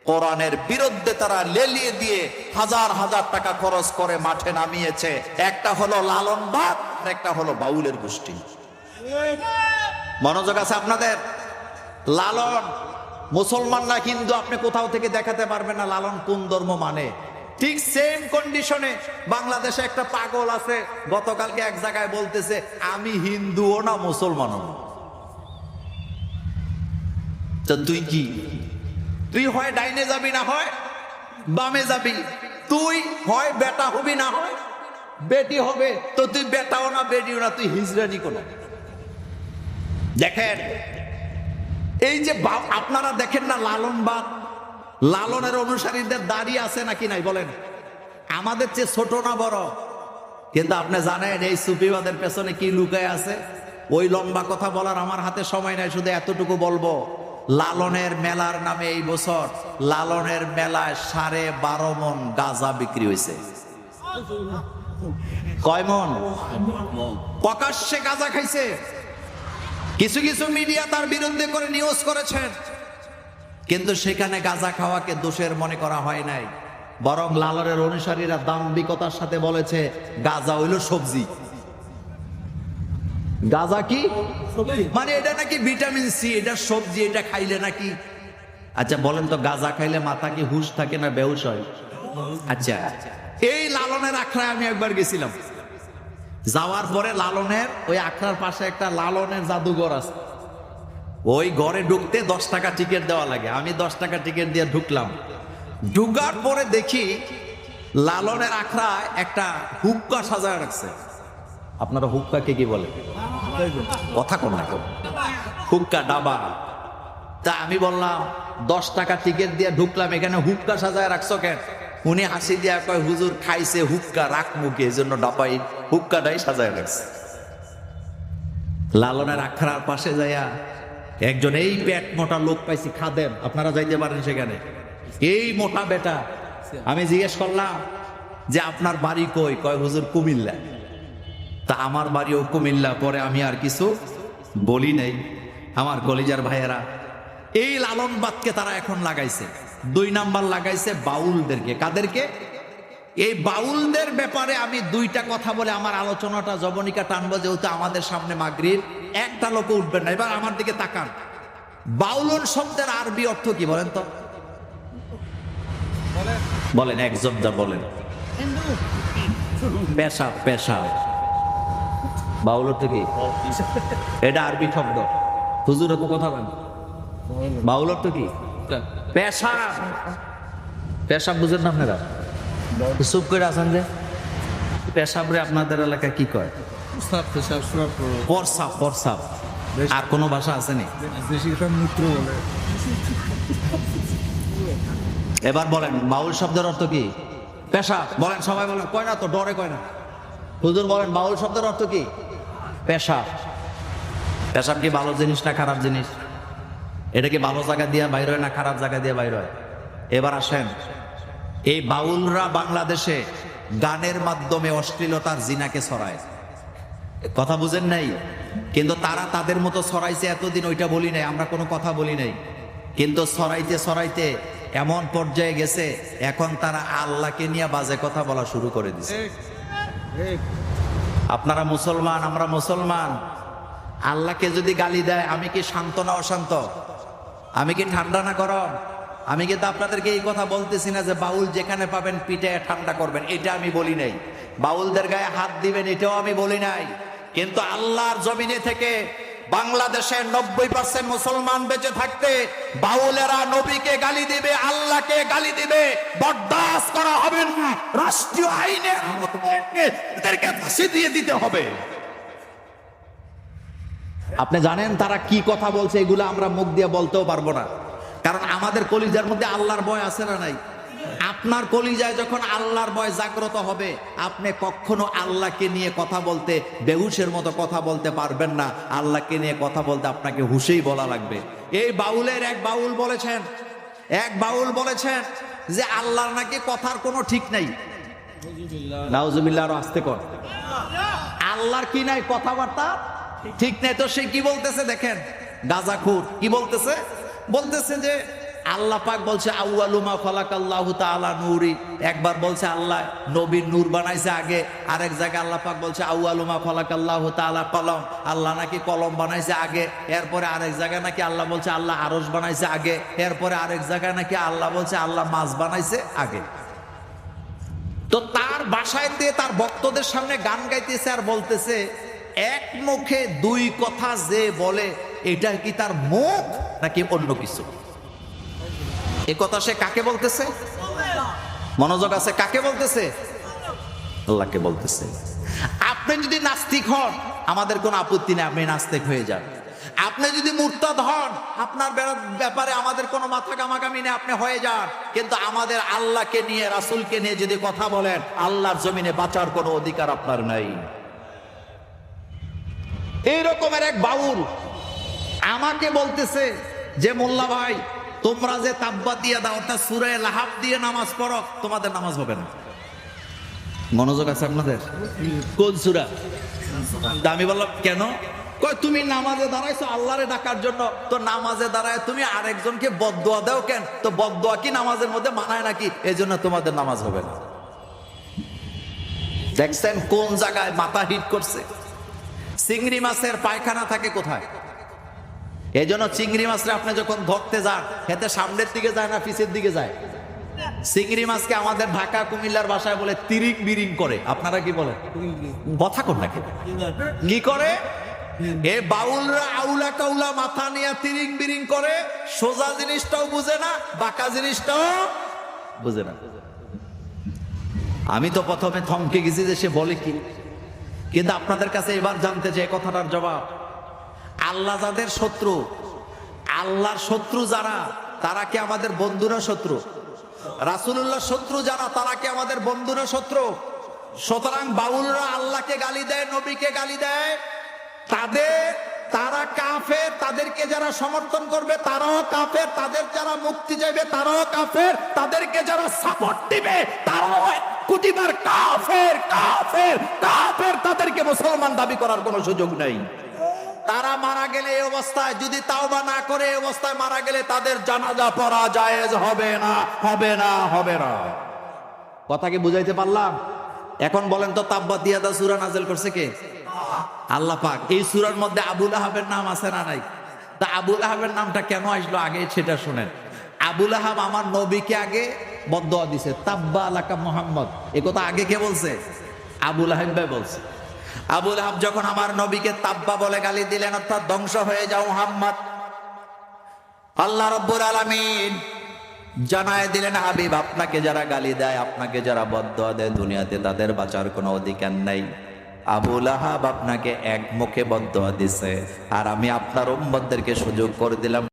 কোরআনের বিরুদ্ধে তারা লেলিয়ে দিয়ে হাজার হাজার টাকা খরচ করে মাঠে নামিয়েছে। একটা হলো লালনবাদ, একটা হলো বাউলের গোষ্ঠী। মনোযোগ আছে আপনাদের? লালন মুসলমানরা হিন্দু, আপনি কোথাও থেকে দেখাতে পারবেন না লালন কোন ধর্ম মানে। ঠিক সেম কন্ডিশনে বাংলাদেশে একটা পাগল আছে, গতকালকে এক জায়গায় বলতেছে আমি হিন্দুও না মুসলমানও না। তো তুই কি? তুই হয় ডাইনে যাবি না হয় বামে যাবি, তুই হয় বেটা হবি না হয় বেটি হবে। তো তুই বেটাও না বেটিও না, তুই হিজড়ানি কোন। দেখেন এই যে আপনারা দেখেন না লালনবাদ, লালনের অনুসারীদের দাড়ি আছে নাকি নাই বলেন? আমাদের চেয়ে ছোট না বড়? কিন্তু আপনি জানেন এই সুফিবাদের পেছনে কি লুকায় আছে? ওই লম্বা কথা বলার আমার হাতে সময় নাই, শুধু এতটুকু বলবো, লালনের মেলার নামে এই বছর লালনের মেলায় 12.5 মণ গাঁজা বিক্রি হয়েছে। কয় মণ? প্রকাশ্যে গাঁজা খাইছে। কিছু কিছু মিডিয়া তার বিরুদ্ধে করে নিউজ করেছেন, কিন্তু সেখানে গাঁজা খাওয়াকে দোষের মনে করা হয় নাই, বরং লালনের অনুসারীরা দাম্ভিকতার সাথে বলেছে গাঁজা হইল সবজি। গাঁজা কি মানে? এটা নাকি ভিটামিন সি, এটা সবজি, এটা খাইলে নাকি। আচ্ছা বলেন তো, গাঁজা খাইলে মাথা কি হুশ থাকে না বেহুশ হয়? আচ্ছা, এই লালনের আখড়ায় আমি একবার গেছিলাম। যাওয়ার পরে লালনের ওই আখড়ার পাশে একটা লালনের জাদুঘর আছে। ওই ঘরে ঢুকতে 10 টাকা টিকিট দেওয়া লাগে। আমি 10 টাকা টিকিট দিয়ে ঢুকলাম। ঢুকার পরে দেখি লালনের আখড়ায় একটা হুক্কা সাজায় রাখছে। আপনারা হুক্কাকে কি বলে? কথা কন না, হুক্কা ডাবা। তা আমি বললাম 10 টাকা টিকিট দিয়ে ঢুকলাম, এখানে হুক্কা সাজায় রাখছো কেন? উনি হাসি দিয়া কয় হুজুর খাইছে হুক্কা রাখ মুখে, এই জন্য ডাবাই হুক্কাটাই সাজায় রাখছে। লালনের আখড়ার পাশে যাইয়া একজন এই পেট মোটা লোক পাইছি, খাদেম, আপনারা যাইতে পারেন সেখানে, এই মোটা বেটা। আমি জিজ্ঞেস করলাম যে আপনার বাড়ি কই? কয় হুজুর কুমিল্লা। তা আমার বাড়িও কুমিল্লা। পরে আমি আর কিছু বলি নাই। আমার কলিজার ভাইয়েরা, এই লালনবাদকে তারা এখন লাগাইছে। 2 নাম্বার লাগাইছে বাউলদেরকে। কাদেরকে? এই বাউলদের ব্যাপারে আমি 2টা কথা বলে আমার আলোচনাটা জবনিকা টানবো, যেহেতু আমাদের সামনে মাগরিব। একটা লোক উঠবেন না। এবার আমার দিকে তাকান। বাউলন শব্দের আরবি অর্থ কি বলেন তো? বলেন, এক জব্দা বলেন। পেশা, পেশা। বাউল অর্থ কি? এটা আরবি শব্দ। হুজুর তো কথা বলেন, বাউল অর্থ কি? পেশাব। পেশাব বুঝেন না আপনারা? চুপ করে আছেন যে। পেশাব রে আপনাদের এলাকায় কি কয়? প্রসাব। প্রসাব। আর কোনো ভাষা আসেনি? এবার বলেন বাউল শব্দের অর্থ কি? পেশাব। বলেন সবাই বলেন। কয় না তো, ডরে কয় না। হুজুর বলেন বাউল শব্দের অর্থ কি? পেশাব। পেশাব কি ভালো জিনিস না খারাপ জিনিস? এটা কি ভালো জায়গা দিয়ে বাইর হয় না খারাপ জায়গা দিয়ে বাইর হয়? এবার আসেন, এই বাউলরা বাংলাদেশে গানের মাধ্যমে অশ্লীলতার জিনাকে ছড়ায়। কথা বুঝেন নাই? কিন্তু তারা তাদের মতো ছড়াইছে এতদিন, ওইটা বলি নাই, আমরা কোনো কথা বলি নাই। কিন্তু ছড়াইতে ছড়াইতে এমন পর্যায়ে গেছে, এখন তারা আল্লাহকে নিয়ে বাজে কথা বলা শুরু করে দিছে। আপনারা মুসলমান, আমরা মুসলমান। আল্লাহকে যদি গালি দেয়, আমি কি শান্ত না অশান্ত? আমি কি ঠান্ডা না গরম? আমি কিন্তু আপনাদেরকে এই কথা বলতেছি না যে বাউল যেখানে পাবেন পিঠে ঠান্ডা করবেন, এটা আমি বলি নাই। বাউলদের গায়ে হাত দিবেন, এটাও আমি বলি নাই। কিন্তু আল্লাহর জমিনে থেকে বাংলাদেশের 90% মুসলমান বেঁচে থাকতে বাউলেরা নবীকে গালি দিবে, আল্লাহকে গালি দিবে, বরদাস্ত করা হবে না। রাষ্ট্রীয় আইনে এদেরকে ফাঁসি দিয়ে দিতে হবে। আপনি জানেন তারা কি কথা বলছে? এগুলো আমরা মুখ দিয়ে বলতেও পারবো না, কারণ আমাদের কলিজার মধ্যে আল্লাহর ভয় আছে না নাই? আপনার কলিজায় যখন আল্লাহর ভয় জাগ্রত হবে, আপনি কখনো আল্লাহকে নিয়ে কথা বলতে বেহুশের মতো কথা বলতে পারবেন না। আল্লাহকে নিয়ে কথা বলতে আপনাকে হুশেই বলা লাগবে। এই বাউলের এক বাউল বলেছেন যে আল্লাহর নাকি কথার কোনো ঠিক নাই। নাউজুবিল্লাহ, আরো আস্তে কর। আল্লাহর কি নাই? কথাবার্তা ঠিক নেই। তো সে কি বলতেছে দেখেন, গাঁজাখোর কি বলতেছে? বলতেছে যে আল্লাহ পাক বলছে আউয়ালু মা খালাকাল্লাহু তাআলা নূরি, একবার বলছে আল্লাহ নবীর নূর বানাইছে আগে, আরেক জায়গায় আল্লাহ পাক বলছে আউয়ালু মা খালাকাল্লাহু তাআলা কলম, আল্লাহ নাকি কলম বানাইছে আগে, এরপরে আরেক জায়গায় নাকি আল্লাহ বলছে আল্লাহ আরশ বানাইছে আগে, এরপরে আরেক জায়গায় নাকি আল্লাহ বলছে আল্লাহ মাছ বানাইছে আগে। তো তার বাসায় দিয়ে তার ভক্তদের সামনে গান গাইতেছে আর বলতেছে এক মুখে দুই কথা যে বলে এটা কি তার মুখ নাকি অন্য কিছু? এ কথা সে কাকে বলতেছে? মনোযোগ আছে, কাকে বলতেছে? আল্লাহকে বলতেছে। আপনি যদি নাস্তিক হন আমাদের কোনো আপত্তি নেই, আপনি নাস্তিক হয়ে যান। আপনি যদি মুরতাদ হন আপনার ব্যাপারে আমাদের কোনো মাথা কামাকামি নেই, আপনি হয়ে যান। কিন্তু আমাদের আল্লাহকে নিয়ে রাসূলকে নিয়ে যদি কথা বলেন আল্লাহর জমিনে বাঁচার কোনো অধিকার আপনার নাই। এই রকমের এক বাউল আমাকে বলতেছে যে মোল্লা ভাই তোমরা যে তাব্বাত দিয়ে দাও অর্থাৎ সূরা লাহাব দিয়ে নামাজ পড়ো, তোমাদের নামাজ হবে না। মনোযোগ আছে আপনাদের? কোন সূরা? আমি বললাম কেন? কই তুমি নামাজে দাঁড়াইছো আল্লাহরে ডাকার জন্য, তো নামাজে দাঁড়ায় তুমি আরেকজনকে বদদুয়া দাও কেন? তো বদদুয়া কি নামাজের মধ্যে মানায় নাকি? এজন্য তোমাদের নামাজ হবে না। দেখছেন কোন জায়গায় মাথা হিট করছে? চিংড়ি মাছের পায়খানা থাকে কোথায়? এই জন্য চিংড়ি মাছটা আপনি যখন ধরতে যান খেতে সামনের দিকে যায় না পিছের দিকে যায়? চিংড়ি মাছকে আমাদের ঢাকা কুমিল্লার ভাষায় বলে তিরিং বিরিং করে, আপনারা কি বলেন? কথা কোন নাকি কি করে? এ বাউলরা আউলা কাউলা মাথা নিয়ে তিরিং বিরিং করে, সোজা জিনিসটাও বুঝে না বাঁকা জিনিসটাও বুঝে না। আমি তো প্রথমে থমকে গেছি যে সে বলে কি, কিন্তু আপনাদের কাছে এবার জানতে চাই কথাটার জবাব। আল্লাহ যাদের শত্রু, আল্লাহর শত্রু যারা তারা কি আমাদের বন্ধুরা শত্রু? রাসূলুল্লাহ শত্রু যারা তারা কি আমাদের বন্ধুরা শত্রু? সুতরাং বাউলরা আল্লাহকে গালি দেয়, নবীকে গালি দেয়, তারা কাফের, তাদেরকে যারা সমর্থন করবে তারাও কাফের, তাদের যারা মুক্তি চাইবে তারাও কাফের, তাদেরকে যারা সাপোর্ট দিবে তারাও কুটিবার কাফের কাফের কাফের, তাদেরকে মুসলমান দাবি করার কোনো সুযোগ নেই। তারা মারা গেলে এই অবস্থায় যদি তাওবা না করে এই অবস্থায় মারা গেলে তাদের জানাজা পড়া জায়েজ হবে না, হবে না, হবে না। কথা কি বুঝাইতে পারলাম? এখন বলেন তো তাব্বাত ইয়াদা সূরা নাযিল করছে কে? আল্লাহ পাক। এই সূরার মধ্যে আবু লাহাবের নাম আছে না নাই? তা আবু লাহাবের নামটা কেন আসলো আগে সেটা শুনেন। আবু লাহাব আমার নবীকে আগে বদদুয়া দিছে, তাব্বা আলাকা মুহাম্মদ। এই কথা আগে কে বলছে? আবু লাহাব ভাই বলছে। আবু লাহাব যখন আমার নবীকে তাব্বা বলে গালি দিলেন অর্থাৎ ধ্বংস হয়ে যাও মুহাম্মদ, আল্লাহ রাব্বুল আলামিন জানায় দিলেন হাবিব আপনাকে যারা গালি দেয়, আপনাকে যারা বদদুয়া দেয় দুনিয়াতে তাদের বাঁচার কোনো অধিকার নাই। আবু লাহাব আপনাকে এক মুখে বদদুয়া দিছে আর আমি আপনার উম্মতদেরকে সুযোগ করে দিলাম